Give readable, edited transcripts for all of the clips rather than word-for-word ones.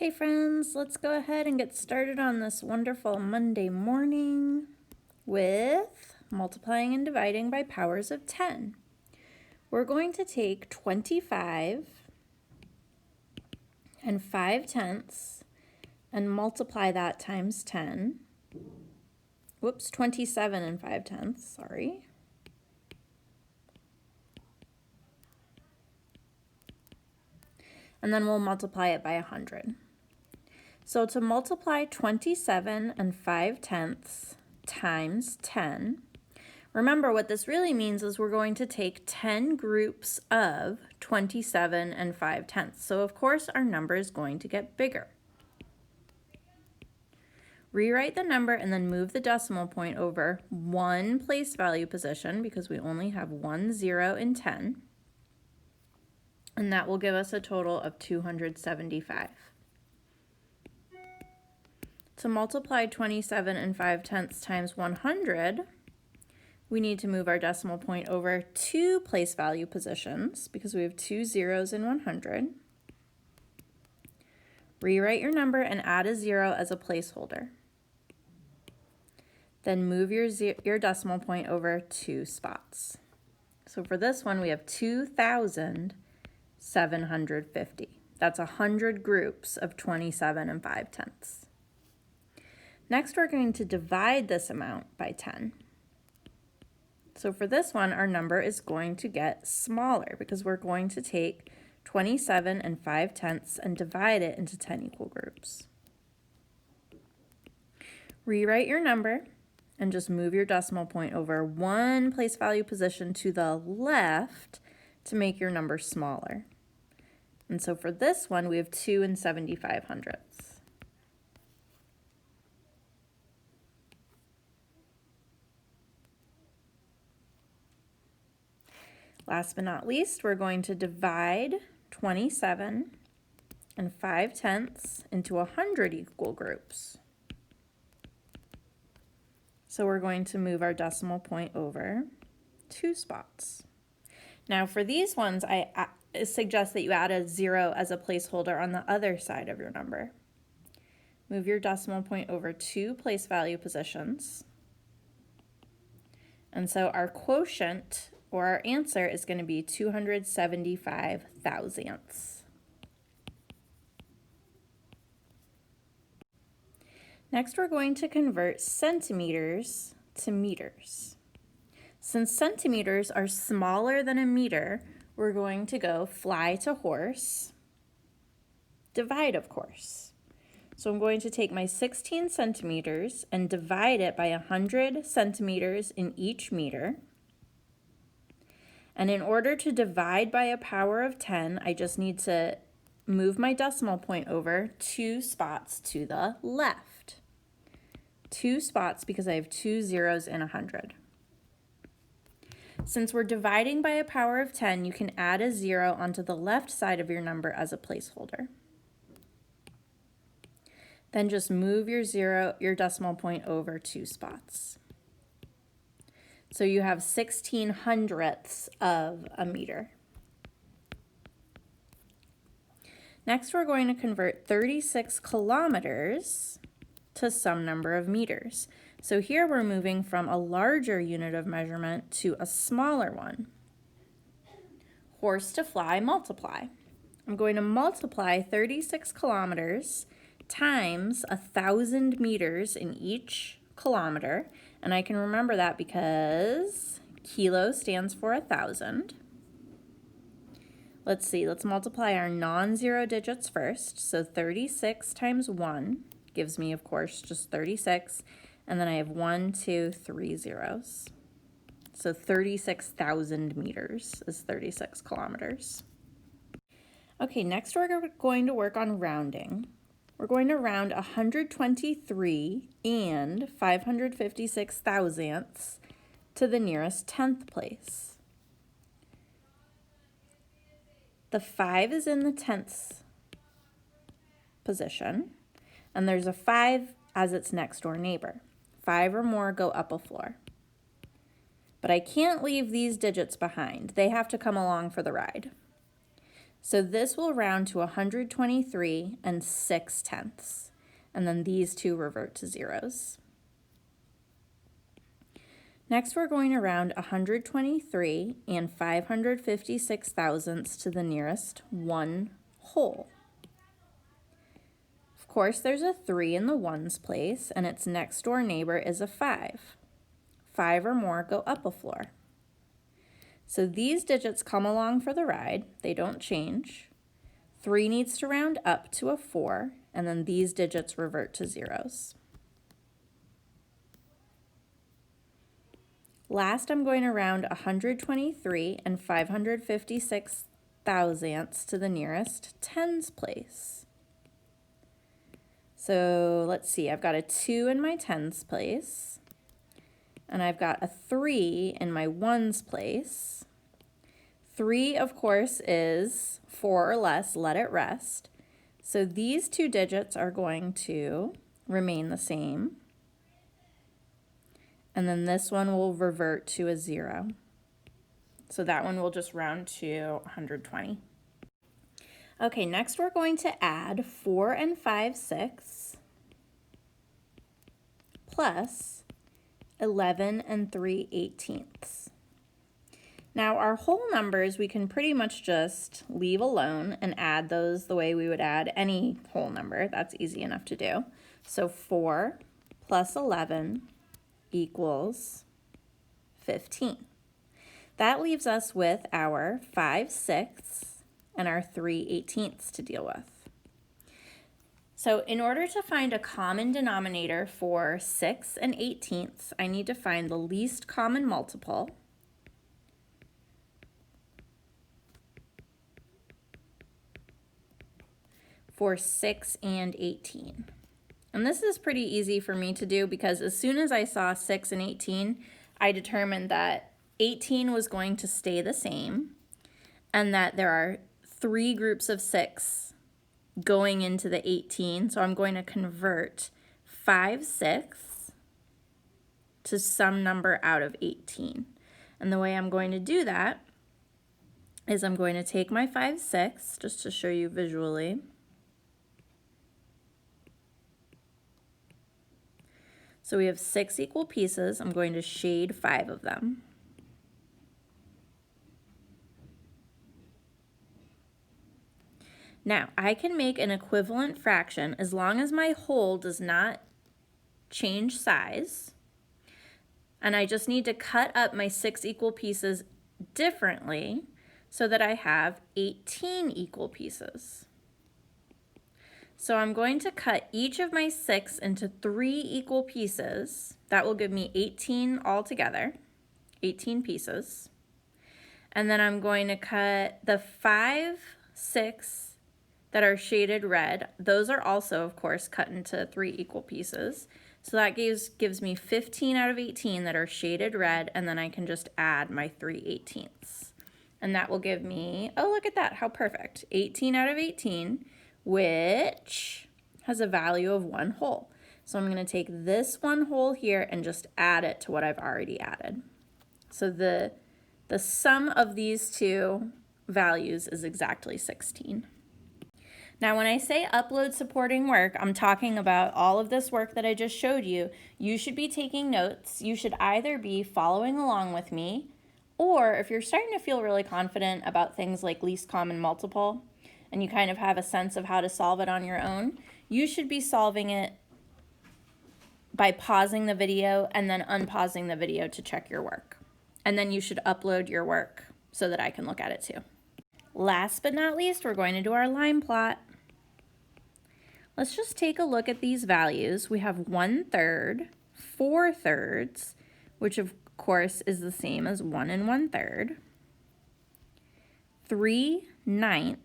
Hey friends, let's go ahead and get started on this wonderful Monday morning with multiplying and dividing by powers of 10. We're going to take 25 and 5/10 and multiply that times 10. 27 and 5/10, sorry. And then we'll multiply it by 100. So to multiply 27 and 5/10 times 10, remember what this really means is we're going to take 10 groups of 27 and 5/10. So of course our number is going to get bigger. Rewrite the number and then move the decimal point over one place value position because we only have 1 0 in 10. And that will give us a total of 275. To multiply 27 and 5/10 times 100, we need to move our decimal point over two place value positions because we have 2 zeros in 100. Rewrite your number and add a 0 as a placeholder. Then move your decimal point over 2 spots. So for this one, we have 2,750. That's 100 groups of 27 and 5/10. Next, we're going to divide this amount by 10. So for this one, our number is going to get smaller because we're going to take 27 and 5/10 and divide it into 10 equal groups. Rewrite your number and just move your decimal point over one place value position to the left to make your number smaller. And so for this one, we have 2 75/100. Last but not least, we're going to divide 27 and 5/10 into 100 equal groups. So we're going to move our decimal point over 2 spots. Now for these ones, I suggest that you add a 0 as a placeholder on the other side of your number. Move your decimal point over 2 place value positions. And so our quotient, or our answer, is going to be 275 thousandths. Next, we're going to convert centimeters to meters. Since centimeters are smaller than a meter, we're going to go fly to horse, divide, of course. So I'm going to take my 16 centimeters and divide it by 100 centimeters in each meter. And in order to divide by a power of 10, I just need to move my decimal point over 2 spots to the left. 2 spots because I have 2 zeros in 100. Since we're dividing by a power of 10, you can add a 0 onto the left side of your number as a placeholder. Then just move your decimal point over 2 spots. So you have 16 hundredths of a meter. Next, we're going to convert 36 kilometers to some number of meters. So here we're moving from a larger unit of measurement to a smaller one. Horse to fly, multiply. I'm going to multiply 36 kilometers times 1,000 meters in each kilometer. And I can remember that because kilo stands for 1,000. Let's see, let's multiply our non-zero digits first. So 36 times 1 gives me, of course, just 36. And then I have 1, 2, 3 zeros. So 36,000 meters is 36 kilometers. Okay, next we're going to work on rounding. We're going to round 123 and 556 thousandths to the nearest 10th place. The 5 is in the 10th position, and there's a 5 as its next door neighbor. 5 or more go up a floor. But I can't leave these digits behind. They have to come along for the ride. So this will round to 123 and 6/10. And then these two revert to zeros. Next, we're going to round 123 and 556 thousandths to the nearest one whole. Of course, there's a 3 in the ones place, and its next door neighbor is a 5. 5 or more go up a floor. So these digits come along for the ride. They don't change. 3 needs to round up to a 4, and then these digits revert to zeros. Last, I'm going to round 123 and 556 thousandths to the nearest tens place. So let's see, I've got a 2 in my tens place, and I've got a 3 in my ones place. 3, of course, is 4 or less, let it rest. So these two digits are going to remain the same. And then this one will revert to a 0. So that one will just round to 120. Okay, next we're going to add 4 and 5/6 plus 11 and 3/18. Now our whole numbers we can pretty much just leave alone and add those the way we would add any whole number. That's easy enough to do. So 4 plus 11 equals 15. That leaves us with our 5/6 and our 3/18 to deal with. So in order to find a common denominator for 6 and 18ths, I need to find the least common multiple for 6 and 18. And this is pretty easy for me to do because as soon as I saw 6 and 18, I determined that 18 was going to stay the same and that there are 3 groups of 6 going into the 18. So I'm going to convert 5/6 to some number out of 18. And the way I'm going to do that is I'm going to take my 5/6 just to show you visually. So we have 6 equal pieces. I'm going to shade 5 of them. Now, I can make an equivalent fraction as long as my whole does not change size. And I just need to cut up my 6 equal pieces differently so that I have 18 equal pieces. So I'm going to cut each of my 6 into 3 equal pieces. That will give me 18 altogether, 18 pieces. And then I'm going to cut the 5/6 that are shaded red. Those are also, of course, cut into 3 equal pieces. So that gives me 15 out of 18 that are shaded red, and then I can just add my 3/18. And that will give me, oh, look at that, how perfect. 18 out of 18. Which has a value of 1 whole. So I'm going to take this 1 whole here and just add it to what I've already added. So the sum of these two values is exactly 16. Now when I say upload supporting work, I'm talking about all of this work that I just showed you. You should be taking notes. You should either be following along with me, or if you're starting to feel really confident about things like least common multiple, and you kind of have a sense of how to solve it on your own, you should be solving it by pausing the video and then unpausing the video to check your work. And then you should upload your work so that I can look at it too. Last but not least, we're going to do our line plot. Let's just take a look at these values. We have 1/3, 4/3, which of course is the same as 1 1/3, 3/9,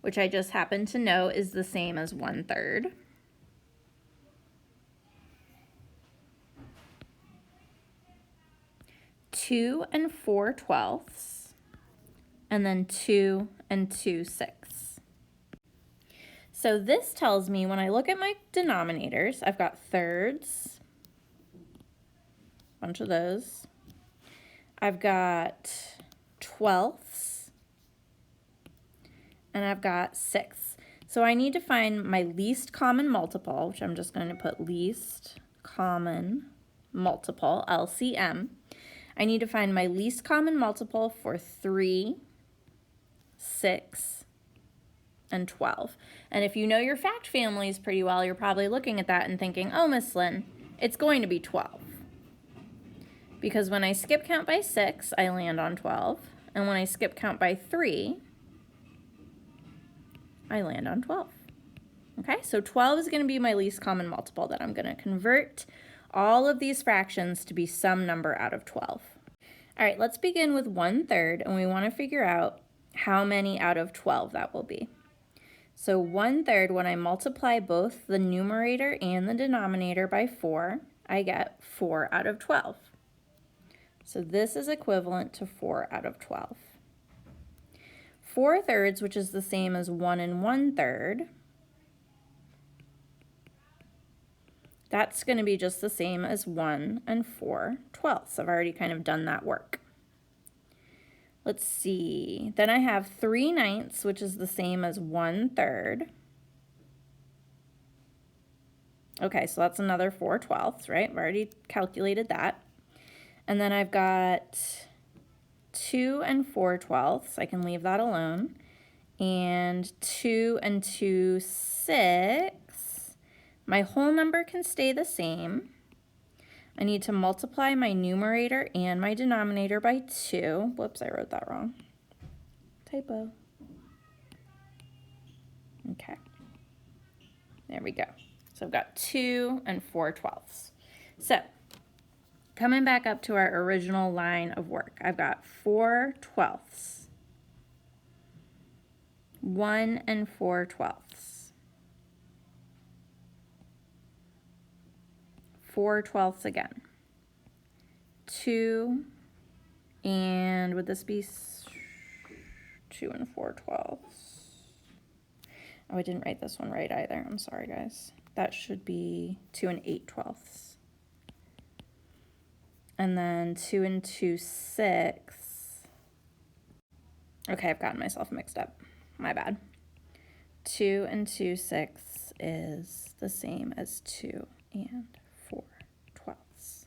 which I just happen to know is the same as 1/3. Two and 4/12, and then 2 and 2/6. So this tells me when I look at my denominators, I've got thirds, a bunch of those. I've got 12ths, and I've got 6. So I need to find my least common multiple, which I'm just going to put least common multiple, LCM. I need to find my least common multiple for 3, 6, and 12. And if you know your fact families pretty well, you're probably looking at that and thinking, oh, Miss Lynn, it's going to be 12. Because when I skip count by 6, I land on 12. And when I skip count by 3, I land on 12. Okay, so 12 is going to be my least common multiple that I'm going to convert all of these fractions to be some number out of 12. All right, let's begin with 1/3, and we want to figure out how many out of 12 that will be. So 1/3, when I multiply both the numerator and the denominator by 4, I get 4 out of 12. So this is equivalent to 4 out of 12. 4/3, which is the same as 1 1/3, that's going to be just the same as 1 4/12. I've already kind of done that work. Let's see. Then I have 3/9, which is the same as 1/3. Okay, so that's another 4/12, right? I've already calculated that. And then I've got 2 4/12. I can leave that alone. And 2 2 6. My whole number can stay the same. I need to multiply my numerator and my denominator by 2. Whoops, I wrote that wrong. Typo. Okay. There we go. So I've got 2 4/12. So coming back up to our original line of work, I've got 4/12. 1 4/12. 4/12 again. 2, and would this be 2 4/12? Oh, I didn't write this one right either. I'm sorry, guys. That should be 2 8/12. And then 2 2 6. Okay, I've gotten myself mixed up. My bad. 2 2 6 is the same as 2 4/12.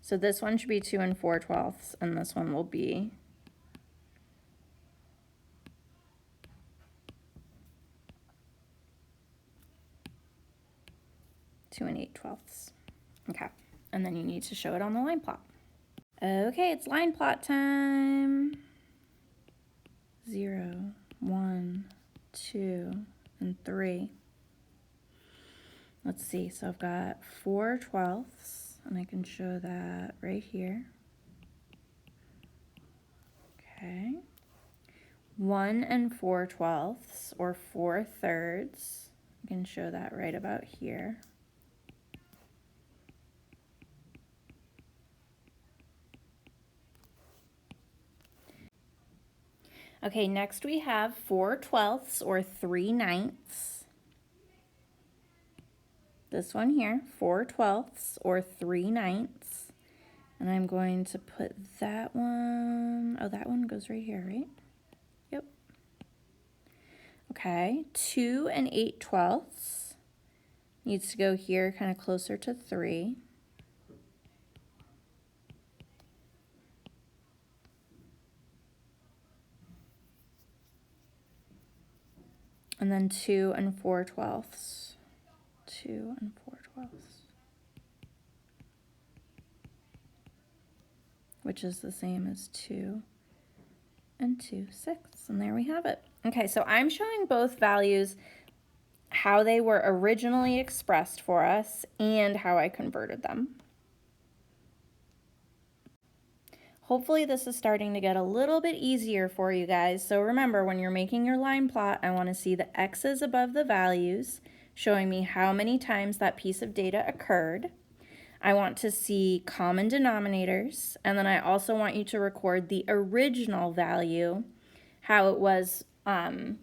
So this one should be 2 4/12, and this one will be 2 8/12. Okay, and then you need to show it on the line plot. Okay, it's line plot time. 0, 1, 2, and 3. Let's see, so I've got 4/12, and I can show that right here. Okay. 1 4/12, or 4/3. I can show that right about here. Okay, next we have 4/12, or 3/9. This one here, 4/12, or 3/9. And I'm going to put that one, oh, that one goes right here, right? Yep. Okay, 2 8/12 needs to go here kind of closer to 3. And then 2 4/12. 2 4/12. Which is the same as 2 2 6. And there we have it. Okay, so I'm showing both values, how they were originally expressed for us and how I converted them. Hopefully this is starting to get a little bit easier for you guys. So remember, when you're making your line plot, I want to see the X's above the values, showing me how many times that piece of data occurred. I want to see common denominators, and then I also want you to record the original value, how it was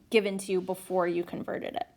given to you before you converted it.